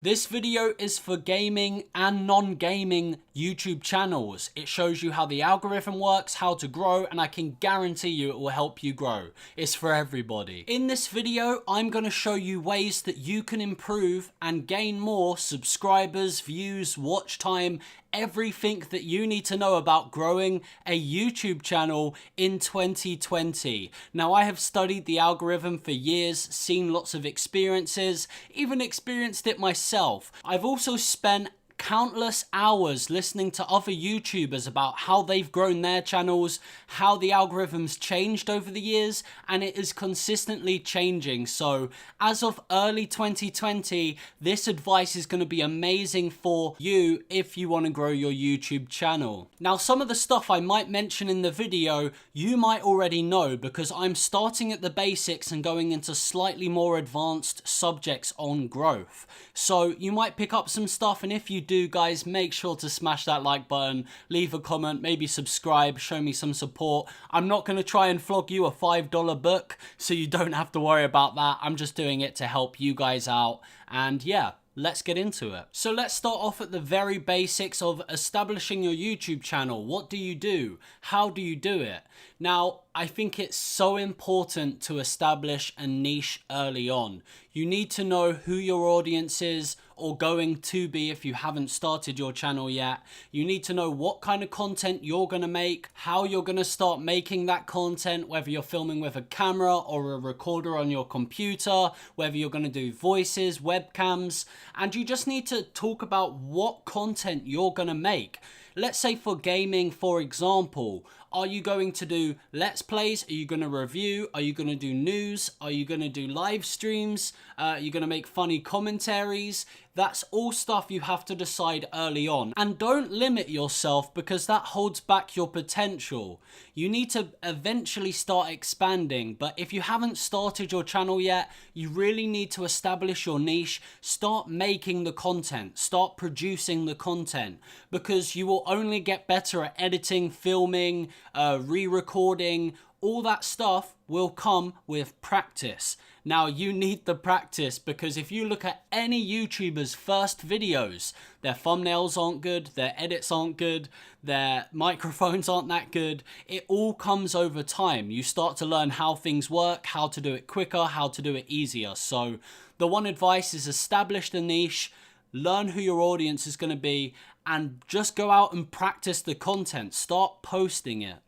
This video is for gaming and non-gaming YouTube channels. It shows you how the algorithm works, how to grow, and I can guarantee you it will help you grow. It's for everybody. In this video, I'm going to show you ways that you can improve and gain more subscribers, views, watch time, everything that you need to know about growing a YouTube channel in 2020. Now, I have studied the algorithm for years, seen lots of experiences, even experienced it myself. I've also spent countless hours listening to other YouTubers about how they've grown their channels, how the algorithm's changed over the years, and it is consistently changing. So as of early 2020, this advice is going to be amazing for you if you want to grow your YouTube channel. Now, some of the stuff I might mention in the video, you might already know because I'm starting at the basics and going into slightly more advanced subjects on growth. So you might pick up some stuff, and if you do, guys, make sure to smash that like button, leave a comment, maybe subscribe, show me some support. I'm not going to try and flog you a $5 book, so you don't have to worry about that. I'm just doing it to help you guys out, and yeah, let's get into it. So let's start off at the very basics of establishing your YouTube channel. What do you do? How do you do it? Now, I think it's so important to establish a niche early on. You need to know who your audience is, or going to be if you haven't started your channel yet. You need to know what kind of content you're going to make, how you're going to start making that content, whether you're filming with a camera or a recorder on your computer, whether you're going to do voices, webcams, and you just need to talk about what content you're going to make. Let's say for gaming, for example, are you going to do Let's Plays? Are you going to review? Are you going to do news? Are you going to do live streams? Are you going to make funny commentaries? That's all stuff you have to decide early on. And don't limit yourself because that holds back your potential. You need to eventually start expanding, but if you haven't started your channel yet, you really need to establish your niche. Start making the content. Start producing the content, because you will only get better at editing, filming, re-recording. All that stuff will come with practice. Now, you need the practice because if you look at any YouTuber's first videos, their thumbnails aren't good, their edits aren't good, their microphones aren't that good. It all comes over time. You start to learn how things work, how to do it quicker, how to do it easier. So the one advice is establish the niche, learn who your audience is going to be, and just go out and practice the content. Start posting it.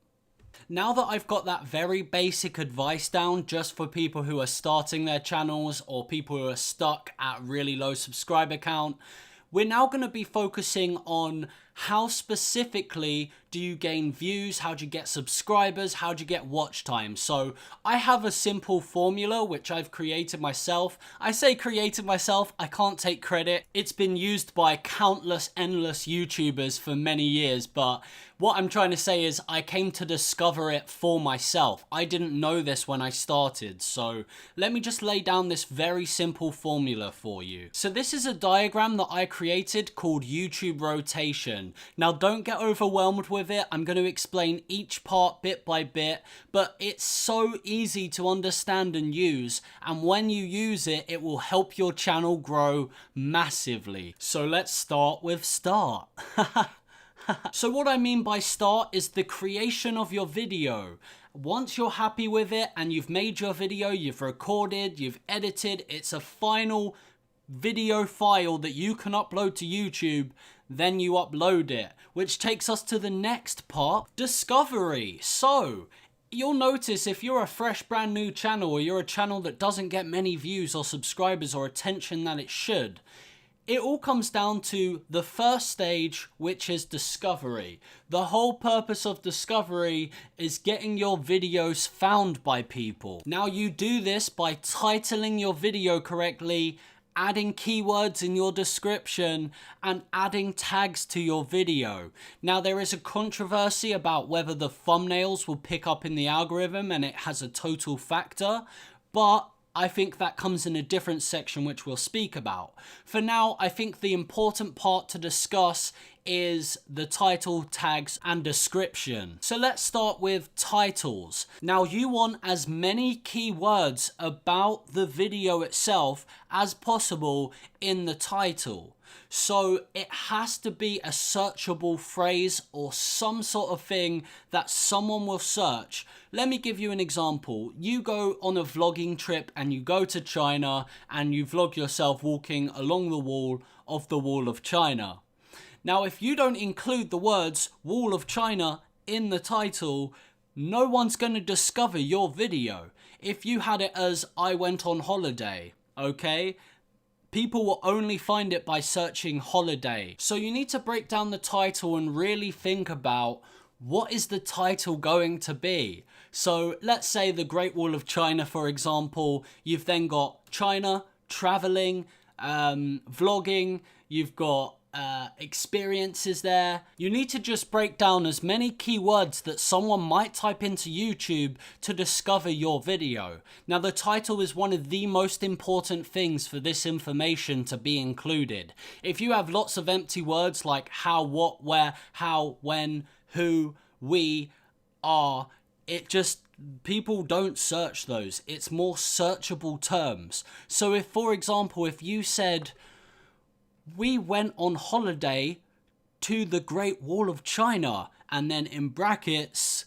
Now that I've got that very basic advice down just for people who are starting their channels or people who are stuck at really low subscriber count, we're now going to be focusing on how specifically do you gain views, how do you get subscribers, how do you get watch time. So I have a simple formula which I've created myself. I say created myself, I can't take credit. It's been used by countless, endless YouTubers for many years, but what I'm trying to say is I came to discover it for myself. I didn't know this when I started, so let me just lay down this very simple formula for you. So this is a diagram that I created called YouTube rotation. Now, don't get overwhelmed with it. I'm going to explain each part bit by bit, but it's so easy to understand and use, and when you use it, it will help your channel grow massively. So let's start with start. So what I mean by start is the creation of your video. Once you're happy with it and you've made your video, you've recorded, you've edited, it's a final video file that you can upload to YouTube, then you upload it, which takes us to the next part, discovery. So you'll notice if you're a fresh brand new channel, or you're a channel that doesn't get many views or subscribers or attention that it should, it all comes down to the first stage, which is discovery. The whole purpose of discovery is getting your videos found by people. Now, you do this by titling your video correctly, adding keywords in your description, and adding tags to your video. Now, there is a controversy about whether the thumbnails will pick up in the algorithm and it has a total factor, but I think that comes in a different section which we'll speak about. For now, I think the important part to discuss is the title, tags, and description. So let's start with titles. Now you want as many keywords about the video itself as possible in the title. So it has to be a searchable phrase or some sort of thing that someone will search. Let me give you an example. You go on a vlogging trip and you go to China and you vlog yourself walking along the wall of China. Now, if you don't include the words Wall of China in the title, no one's going to discover your video. If you had it as I went on holiday, okay? People will only find it by searching holiday. So you need to break down the title and really think about what is the title going to be. So let's say the Great Wall of China, for example. You've then got China, traveling, vlogging, you've got experiences there. You need to just break down as many keywords that someone might type into YouTube to discover your video. Now the title is one of the most important things for this information to be included. If you have lots of empty words like how, what, where, how, when, who, we, are, people don't search those. It's more searchable terms. So if, for example, if you said, we went on holiday to the Great Wall of China, and then in brackets,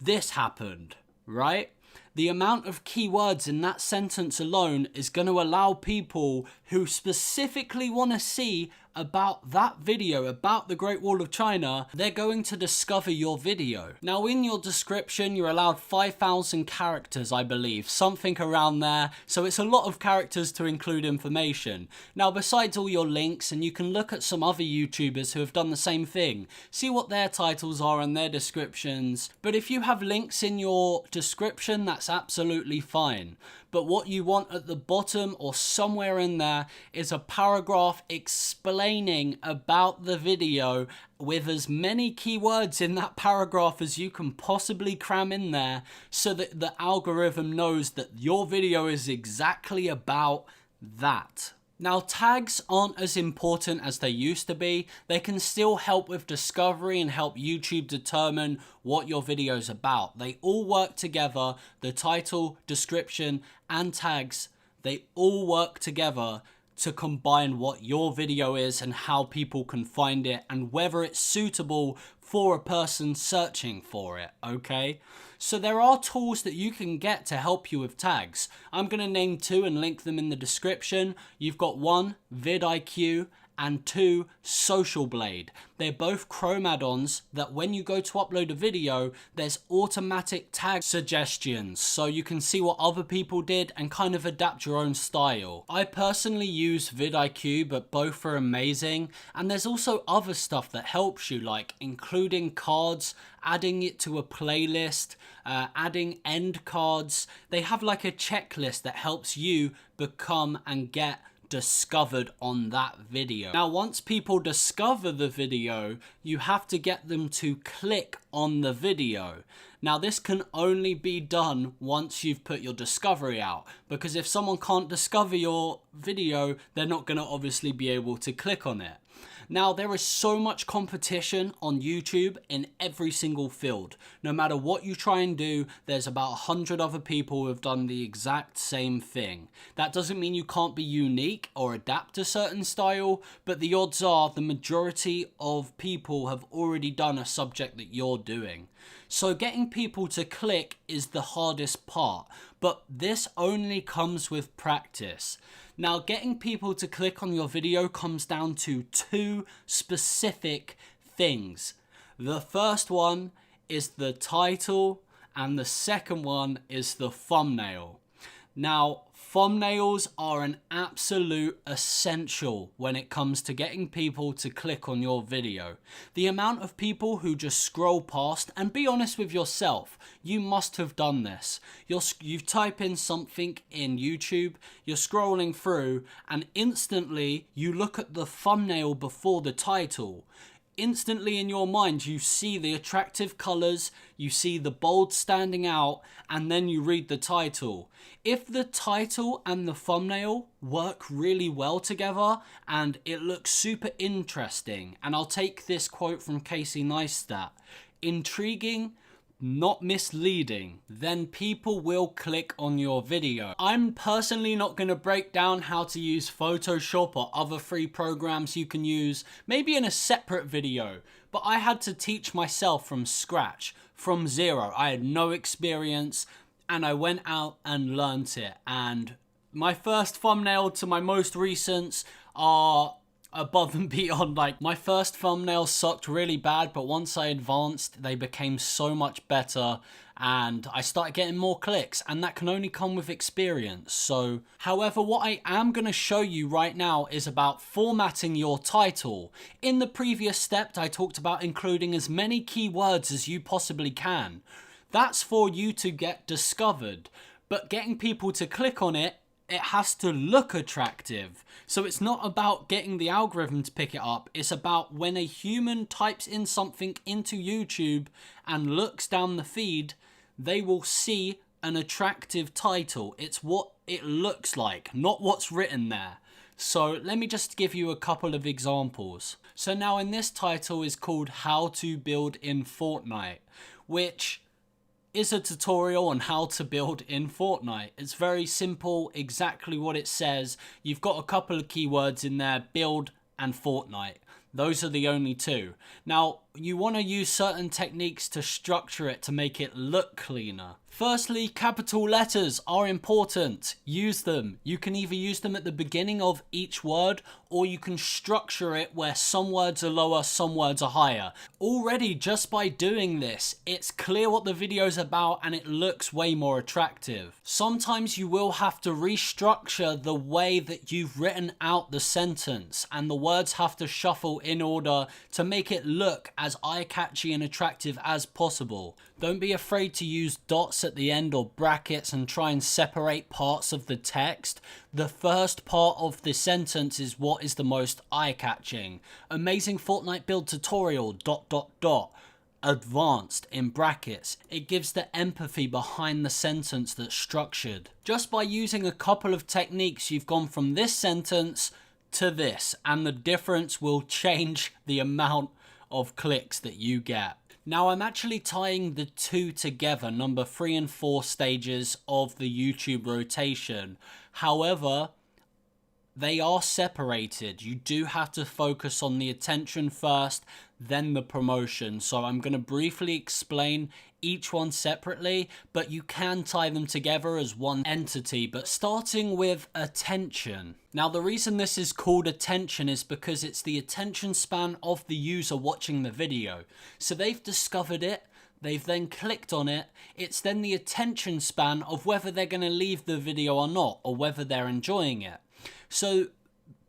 this happened, right? The amount of keywords in that sentence alone is going to allow people who specifically want to see about that video, about the Great Wall of China, they're going to discover your video. Now in your description, you're allowed 5,000 characters, I believe, something around there. So it's a lot of characters to include information. Now besides all your links, and you can look at some other YouTubers who have done the same thing, see what their titles are and their descriptions. But if you have links in your description, that's absolutely fine. But what you want at the bottom or somewhere in there is a paragraph explaining about the video with as many keywords in that paragraph as you can possibly cram in there, so that the algorithm knows that your video is exactly about that. Now tags aren't as important as they used to be. They can still help with discovery and help YouTube determine what your video is about. They all work together. The title, description, and tags, they all work together to combine what your video is and how people can find it and whether it's suitable for a person searching for it, okay? So there are tools that you can get to help you with tags. I'm going to name two and link them in the description. You've got one, vidIQ, and two, Social Blade. They're both Chrome add-ons that when you go to upload a video, there's automatic tag suggestions, so you can see what other people did and kind of adapt your own style. I personally use vidIQ, but both are amazing, and there's also other stuff that helps you, like including cards, adding it to a playlist, adding end cards. They have like a checklist that helps you become and get discovered on that video. Now once people discover the video, you have to get them to click on the video. Now this can only be done once you've put your discovery out, because if someone can't discover your video, they're not going to obviously be able to click on it. Now there is so much competition on YouTube in every single field. No matter what you try and do, there's about 100 other people who have done the exact same thing. That doesn't mean you can't be unique or adapt a certain style, but the odds are the majority of people have already done a subject that you're doing. So getting people to click is the hardest part, but this only comes with practice. Now, getting people to click on your video comes down to two specific things. The first one is the title, and the second one is the thumbnail. Now, thumbnails are an absolute essential when it comes to getting people to click on your video. The amount of people who just scroll past, and be honest with yourself, you must have done this. You type in something in YouTube, you're scrolling through, and instantly you look at the thumbnail before the title. instantly in your mind you see the attractive colors, you see the bold standing out, and then you read the title. If the title and the thumbnail work really well together and it looks super interesting, and I'll take this quote from Casey Neistat, intriguing, not misleading, then people will click on your video. I'm personally not going to break down how to use Photoshop or other free programs you can use, maybe in a separate video, but I had to teach myself from scratch, from zero. I had no experience and I went out and learnt it, and my first thumbnail to my most recents are above and beyond. Like, my first thumbnails sucked really bad, but once I advanced, they became so much better and I started getting more clicks, and that can only come with experience. So, however, what I am going to show you right now is about formatting your title. In the previous step, I talked about including as many keywords as you possibly can. That's for you to get discovered, but getting people to click on it, it has to look attractive. So it's not about getting the algorithm to pick it up. It's about when a human types in something into YouTube and looks down the feed, they will see an attractive title. It's what it looks like, not what's written there. So let me just give you a couple of examples. So now in this title is called How to Build in Fortnite, which is a tutorial on how to build in Fortnite. It's very simple, exactly what it says. You've got a couple of keywords in there, build and Fortnite. Those are the only two. Now, you want to use certain techniques to structure it to make it look cleaner. Firstly, capital letters are important. Use them. You can either use them at the beginning of each word, or you can structure it where some words are lower, some words are higher. Already, just by doing this, it's clear what the video is about and it looks way more attractive. Sometimes you will have to restructure the way that you've written out the sentence, and the words have to shuffle in order to make it look as eye-catchy and attractive as possible. Don't be afraid to use dots at the end or brackets and try and separate parts of the text. The first part of the sentence is what is the most eye-catching. Amazing Fortnite build tutorial ... advanced in brackets. It gives the empathy behind the sentence that's structured. Just by using a couple of techniques, you've gone from this sentence to this, and the difference will change the amount of clicks that you get. Now, I'm actually tying the two together, number 3 and 4 stages of the YouTube rotation. However, they are separated. You do have to focus on the attention first, then the promotion. So I'm going to briefly explain each one separately, but you can tie them together as one entity. But starting with attention. Now, the reason this is called attention is because it's the attention span of the user watching the video. So they've discovered it, they've then clicked on it. It's then the attention span of whether they're going to leave the video or not, or whether they're enjoying it. So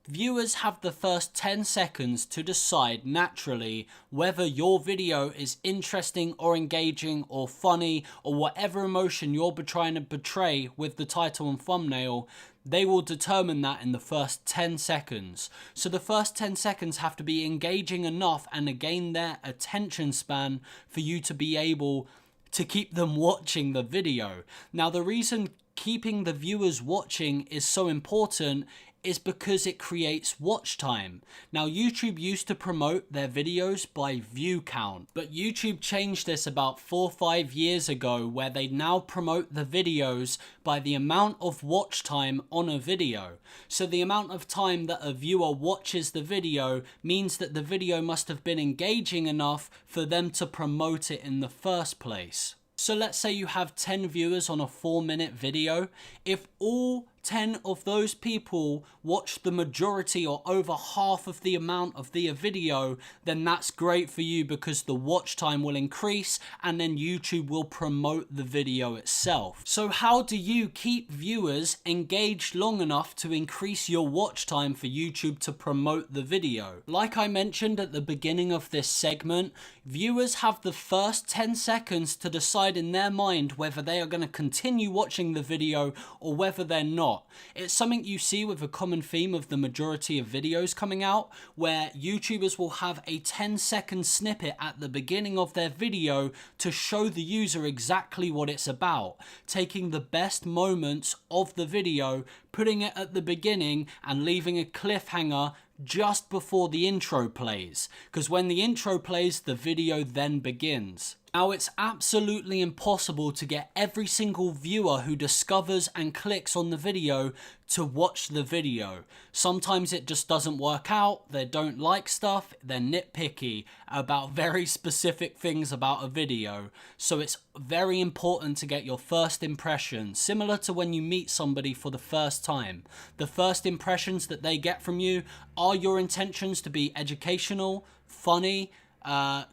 viewers have the first 10 seconds to decide naturally whether your video is interesting or engaging or funny or whatever emotion you're trying to portray with the title and thumbnail. They will determine that in the first 10 seconds. So the first 10 seconds have to be engaging enough and gain their attention span for you to be able to keep them watching the video. Now, the reason keeping the viewers watching is so important is because it creates watch time. Now, YouTube used to promote their videos by view count, but YouTube changed this about 4 or 5 years ago, where they now promote the videos by the amount of watch time on a video. So the amount of time that a viewer watches the video means that the video must have been engaging enough for them to promote it in the first place. So let's say you have 10 viewers on a 4-minute video. If all 10 of those people watch the majority or over half of the amount of the video, then that's great for you because the watch time will increase and then YouTube will promote the video itself. So how do you keep viewers engaged long enough to increase your watch time for YouTube to promote the video? Like I mentioned at the beginning of this segment, viewers have the first 10 seconds to decide in their mind whether they are going to continue watching the video or whether they're not. not. It's something you see with a common theme of the majority of videos coming out, where YouTubers will have a 10-second snippet at the beginning of their video to show the user exactly what it's about, taking the best moments of the video, putting it at the beginning and leaving a cliffhanger just before the intro plays, because when the intro plays, the video then begins. Now, it's absolutely impossible to get every single viewer who discovers and clicks on the video to watch the video. Sometimes it just doesn't work out, they don't like stuff, they're nitpicky about very specific things about a video. So it's very important to get your first impression, similar to when you meet somebody for the first time. The first impressions that they get from you are your intentions to be educational, funny,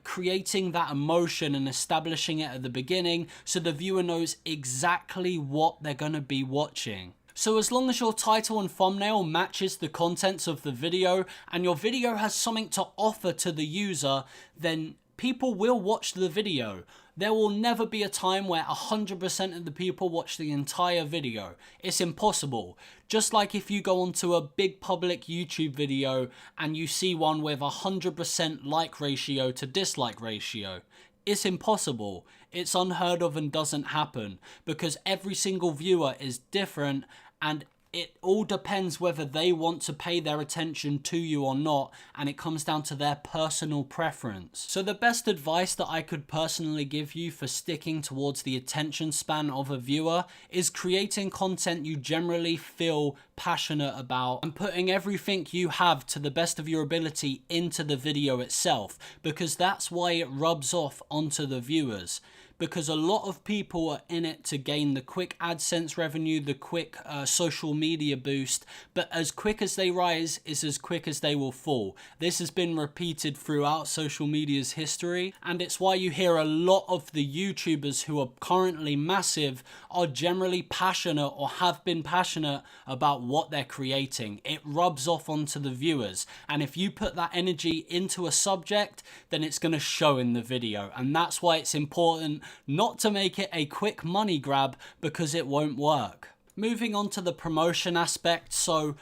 creating that emotion and establishing it at the beginning so the viewer knows exactly what they're going to be watching. So as long as your title and thumbnail matches the contents of the video and your video has something to offer to the user, then people will watch the video. There will never be a time where 100% of the people watch the entire video. It's impossible. Just like if you go onto a big public YouTube video and you see one with 100% like ratio to dislike ratio. It's impossible. It's unheard of and doesn't happen because every single viewer is different, and it all depends whether they want to pay their attention to you or not, and it comes down to their personal preference. So the best advice that I could personally give you for sticking towards the attention span of a viewer is creating content you generally feel passionate about and putting everything you have to the best of your ability into the video itself, because that's why it rubs off onto the viewers. Because a lot of people are in it to gain the quick AdSense revenue, the quick social media boost, but as quick as they rise is as quick as they will fall. This has been repeated throughout social media's history, and it's why you hear a lot of the YouTubers who are currently massive are generally passionate or have been passionate about what they're creating. It rubs off onto the viewers, and if you put that energy into a subject, then it's going to show in the video, and that's why it's important not to make it a quick money grab, because it won't work. Moving on to the promotion aspect, so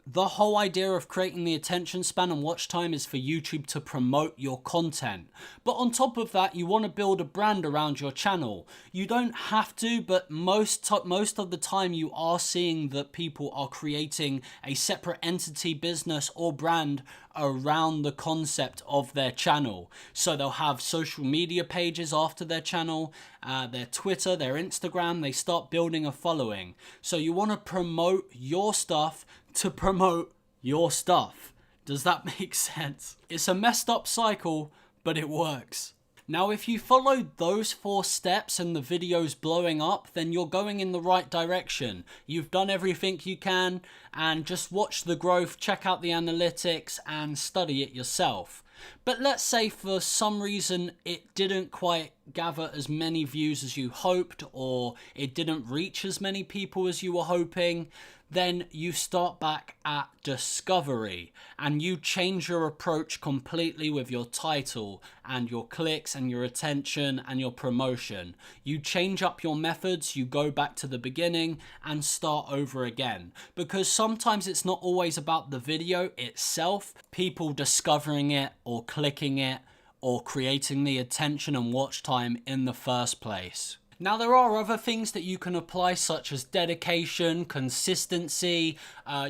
the whole idea of creating the attention span and watch time is for YouTube to promote your content. But on top of that, you want to build a brand around your channel. You don't have to, but most of the time you are seeing that people are creating a separate entity, business or brand around the concept of their channel. So they'll have social media pages after their channel, their Twitter, their Instagram. They start building a following. So you want to promote your stuff to promote your stuff. Does that make sense? It's a messed up cycle, but it works. Now, if you followed those 4 steps and the video's blowing up, then you're going in the right direction. You've done everything you can, and just watch the growth, check out the analytics, and study it yourself. But let's say for some reason it didn't quite gather as many views as you hoped, or it didn't reach as many people as you were hoping, then you start back at discovery and you change your approach completely with your title and your clicks and your attention and your promotion. You change up your methods, you go back to the beginning and start over again, because sometimes it's not always about the video itself, people discovering it or clicking it or creating the attention and watch time in the first place. Now, there are other things that you can apply, such as dedication, consistency.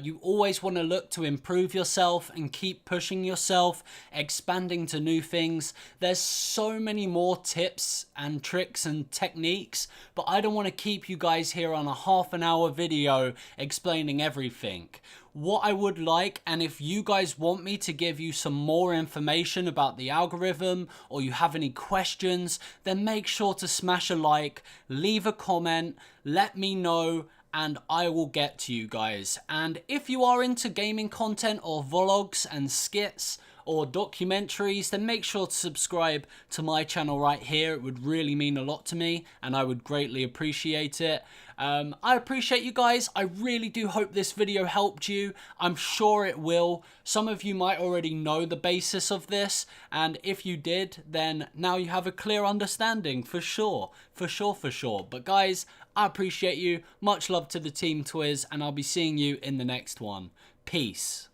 You always want to look to improve yourself and keep pushing yourself, expanding to new things. There's so many more tips and tricks and techniques, but I don't want to keep you guys here on a half-an-hour video explaining everything. What I would like, and if you guys want me to give you some more information about the algorithm, or you have any questions, then make sure to smash a like, leave a comment, let me know, and I will get to you guys. And if you are into gaming content or vlogs and skits, or documentaries, then make sure to subscribe to my channel right here. It would really mean a lot to me and I would greatly appreciate it. I appreciate you guys. I really do hope this video helped you. I'm sure it will. Some of you might already know the basis of this, and if you did, then now you have a clear understanding for sure. For sure. But guys, I appreciate you. Much love to the team Twizz, and I'll be seeing you in the next one. Peace.